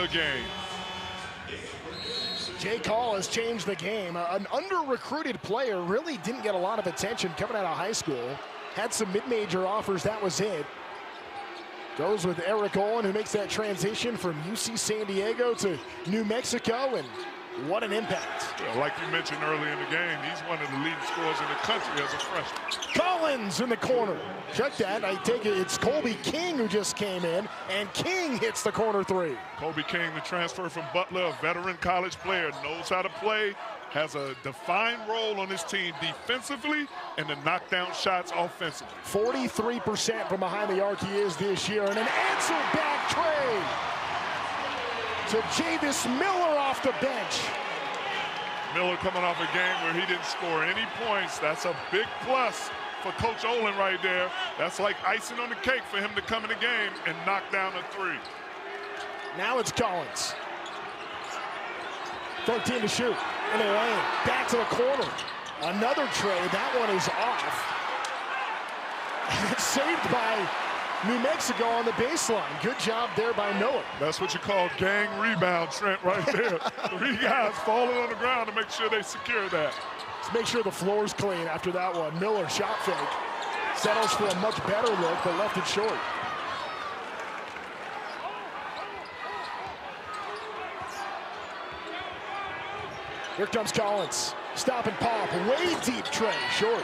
the game. Jay Call has changed the game. An under-recruited player, really didn't get a lot of attention coming out of high school. Had some mid-major offers, that was it. Goes with Eric Olin, who makes that transition from UC San Diego to New Mexico, and what an impact. Yeah, like you mentioned earlier in the game, he's one of the leading scorers in the country as a freshman. Collins in the corner. Check that. I take it it's Colby King who just came in, and King hits the corner three. Colby King, the transfer from Butler, a veteran college player, knows how to play, has a defined role on his team defensively and to knock down shots offensively. 43% from behind the arc he is this year, and an answer back trade to Javis Miller off the bench. Miller coming off a game where he didn't score any points. That's a big plus for Coach Olin right there. That's like icing on the cake for him to come in the game and knock down a three. Now it's Collins. 13 to shoot. In the lane. Back to the corner. Another trade. That one is off. It's saved by New Mexico on the baseline. Good job there by Miller. That's what you call gang rebound, Trent, right there. 3 guys falling on the ground to make sure they secure that. Let's make sure the floor's clean after that one. Miller shot fake. Settles for a much better look, but left it short. Here comes Collins. Stop and pop. Way deep tray. Short.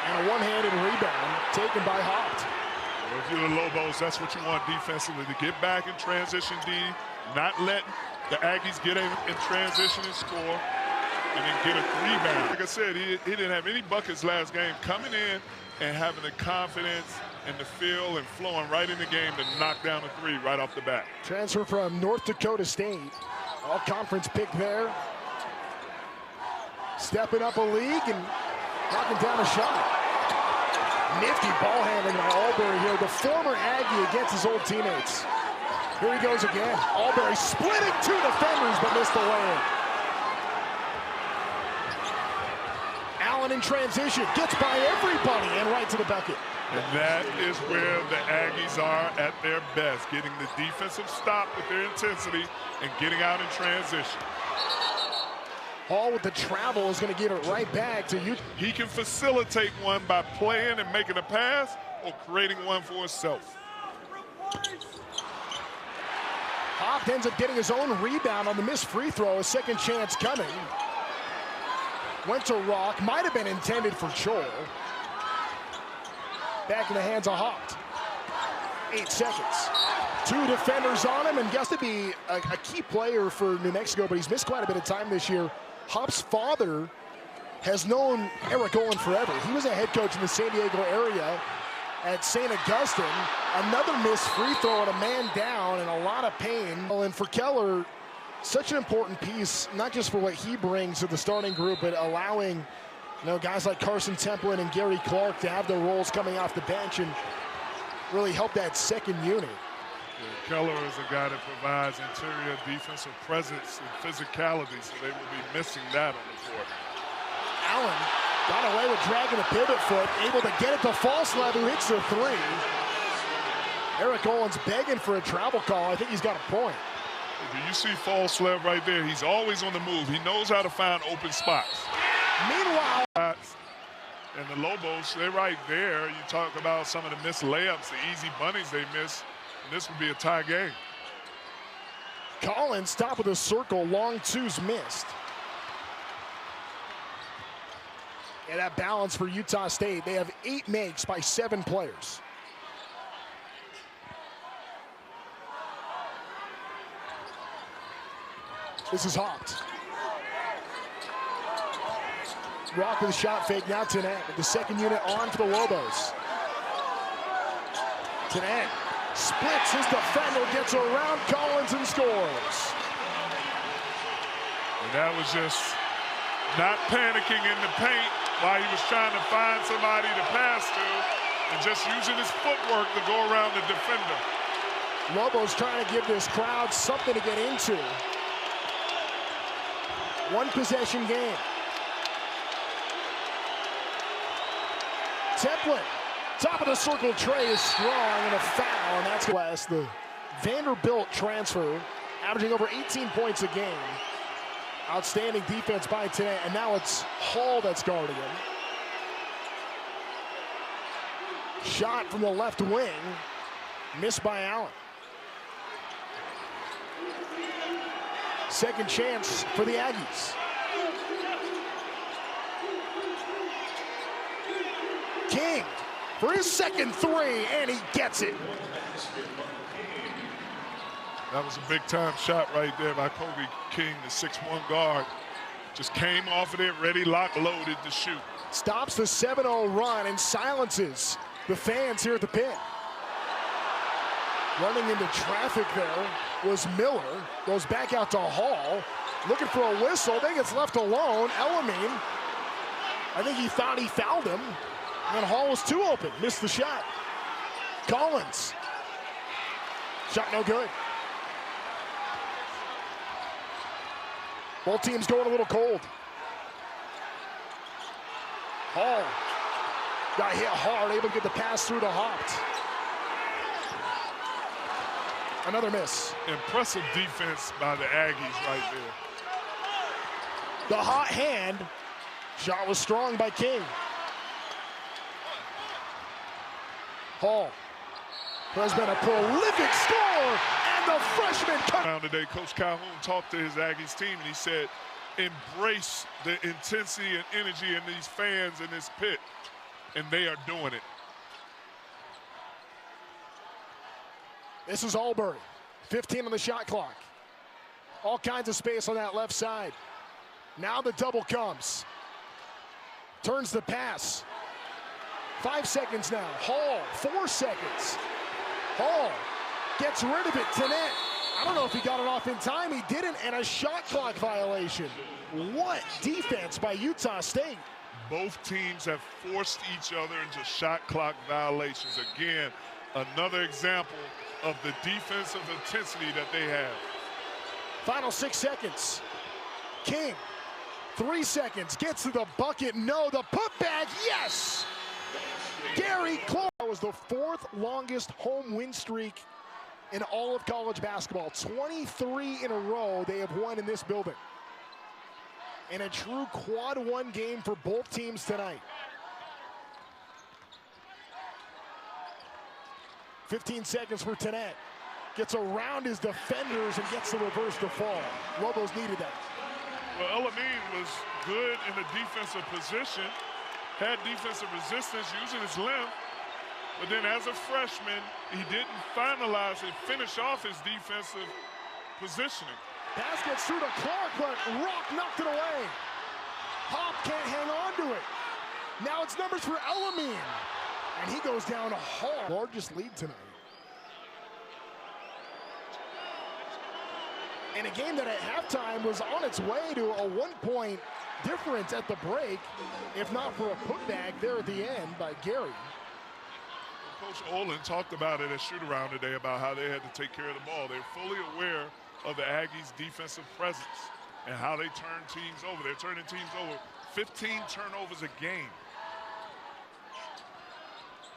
And a one-handed rebound taken by Haupt. Well, if you're the Lobos, that's what you want defensively, to get back in transition D, not let the Aggies get in transition and score, and then get a rebound. Like I said, he didn't have any buckets last game. Coming in and having the confidence and the feel and flowing right in the game to knock down a three right off the bat. Transfer from North Dakota State. All-conference pick there. Stepping up a league and knocking down a shot. Nifty ball handling by Albury here. The former Aggie against his old teammates. Here he goes again. Albury splitting 2 defenders but missed the lane. Allen in transition. Gets by everybody and right to the bucket. And that is where the Aggies are at their best, getting the defensive stop with their intensity and getting out in transition. Hall with the travel is going to give it right back to you. He can facilitate one by playing and making a pass or creating one for himself. Haupt ends up getting his own rebound on the missed free throw. A second chance coming. Went to Rock. Might have been intended for Chol. Back in the hands of Haupt. 8 seconds. 2 defenders on him, and gets to be a key player for New Mexico, but he's missed quite a bit of time this year. Haupt's father has known Eric Olin forever. He was a head coach in the San Diego area at St. Augustine. Another missed free throw and a man down and a lot of pain. And for Keller, such an important piece, not just for what he brings to the starting group, but allowing guys like Carson Templin and Gary Clark to have their roles coming off the bench and really help that second unit. Yeah, Keller is a guy that provides interior defensive presence and physicality, so they will be missing that on the court. Allen got away with dragging the pivot foot, able to get it to Falslev, who hits the three. Eric Olin's begging for a travel call. I think he's got a point. Do you see Falslev right there? He's always on the move. He knows how to find open spots. Meanwhile, and the Lobos, they're right there. You talk about some of the missed layups, the easy bunnies they miss. And this would be a tie game. Collins, top of the circle, long twos missed. And that balance for Utah State. They have 8 makes by 7 players. This is Haupt. Rock with a shot fake, now Tennant with the second unit on for the Lobos. Tennant splits his defender, gets around Collins and scores. And that was just not panicking in the paint while he was trying to find somebody to pass to and just using his footwork to go around the defender. Lobos trying to give this crowd something to get into. 1 possession game. Templin, top of the circle tray is strong and a foul, and that's the Vanderbilt transfer averaging over 18 points a game. Outstanding defense by today, and now it's Hall that's guarding him. Shot from the left wing, missed by Allen. Second chance for the Aggies. King for his second three, and he gets it. That was a big-time shot right there by Kobe King, the 6'1" guard. Just came off of it, ready, locked, loaded to shoot. Stops the 7-0 run and silences the fans here at the pit. Running into traffic there was Miller. Goes back out to Hall. Looking for a whistle. Then gets left alone. Elamine, I think he thought he fouled him. And Hall was too open. Missed the shot. Collins. Shot no good. Both teams going a little cold. Hall got hit hard, able to get the pass through to Haupt. Another miss. Impressive defense by the Aggies right there. The hot hand. Shot was strong by King. Hall, who has been a prolific scorer, and the freshman cut. Today, Coach Calhoun talked to his Aggies team, and he said, embrace the intensity and energy in these fans in this pit, and they are doing it. This is Albury, 15 on the shot clock. All kinds of space on that left side. Now the double comes. Turns the pass. 5 seconds now. Hall, 4 seconds. Hall gets rid of it to net. I don't know if he got it off in time. He didn't, and a shot clock violation. What defense by Utah State. Both teams have forced each other into shot clock violations. Again, another example of the defensive intensity that they have. Final 6 seconds. King, 3 seconds, gets to the bucket. No, the putback, yes! Gary Clark. That was the 4th longest home win streak in all of college basketball. 23 in a row they have won in this building. And a true quad one game for both teams tonight. 15 seconds for Tenet. Gets around his defenders and gets the reverse to fall. Lobos needed that. Well, Elamine was good in the defensive position, had defensive resistance using his length, but then as a freshman, he didn't finalize and finish off his defensive positioning. Pass gets through to Clark, but Rock knocked it away. Haupt can't hang on to it. Now it's numbers for Elamine. And he goes down hard. Largest lead tonight. In a game that at halftime was on its way to a 1-point difference at the break, if not for a putback there at the end by Gary. Coach Olin talked about it at shoot-around today about how they had to take care of the ball. They're fully aware of the Aggies' defensive presence and how they turn teams over. They're turning teams over 15 turnovers a game.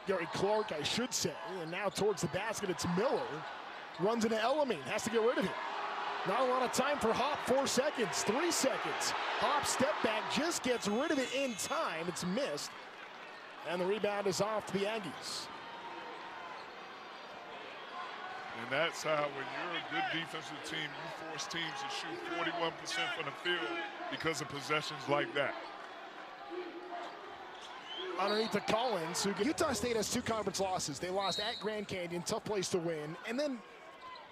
Gary Clark, I should say, and now towards the basket, it's Miller. Runs into Elamine, has to get rid of it. Not a lot of time for Haupt, 4 seconds, 3 seconds. Haupt step back, just gets rid of it in time. It's missed. And the rebound is off to the Aggies. And that's how, when you're a good defensive team, you force teams to shoot 41% from the field because of possessions like that. Underneath to Collins, who Utah State has 2 conference losses. They lost at Grand Canyon, tough place to win, and then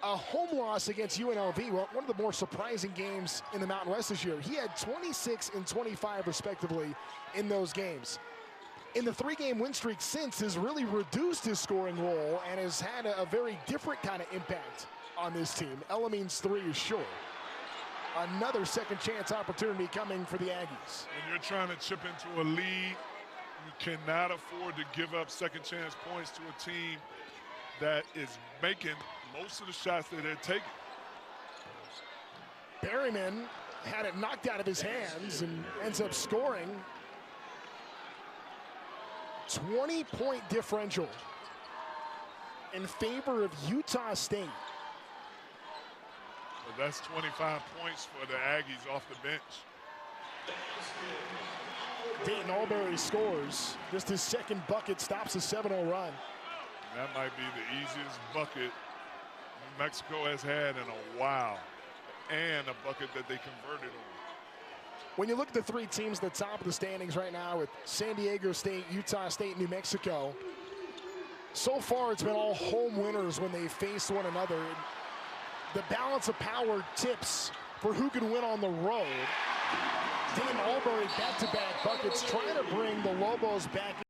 a home loss against UNLV, one of the more surprising games in the Mountain West this year. He had 26 and 25 respectively in those games. In the 3-game win streak since, has really reduced his scoring role and has had a very different kind of impact on this team. Elamine's 3 is short. Another second chance opportunity coming for the Aggies. When you're trying to chip into a lead, you cannot afford to give up second chance points to a team that is making most of the shots that they're taking. Berryman had it knocked out of his hands and ends up scoring. 20-point differential in favor of Utah State. that's 25 points for the Aggies off the bench. Dayton Albury scores. Just his second bucket stops a 7-0 run. That might be the easiest bucket New Mexico has had in a while, and a bucket that they converted on. When you look at the three teams at the top of the standings right now with San Diego State, Utah State, New Mexico, so far it's been all home winners when they face one another. The balance of power tips for who can win on the road. Dayton Albury back-to-back buckets trying to bring the Lobos back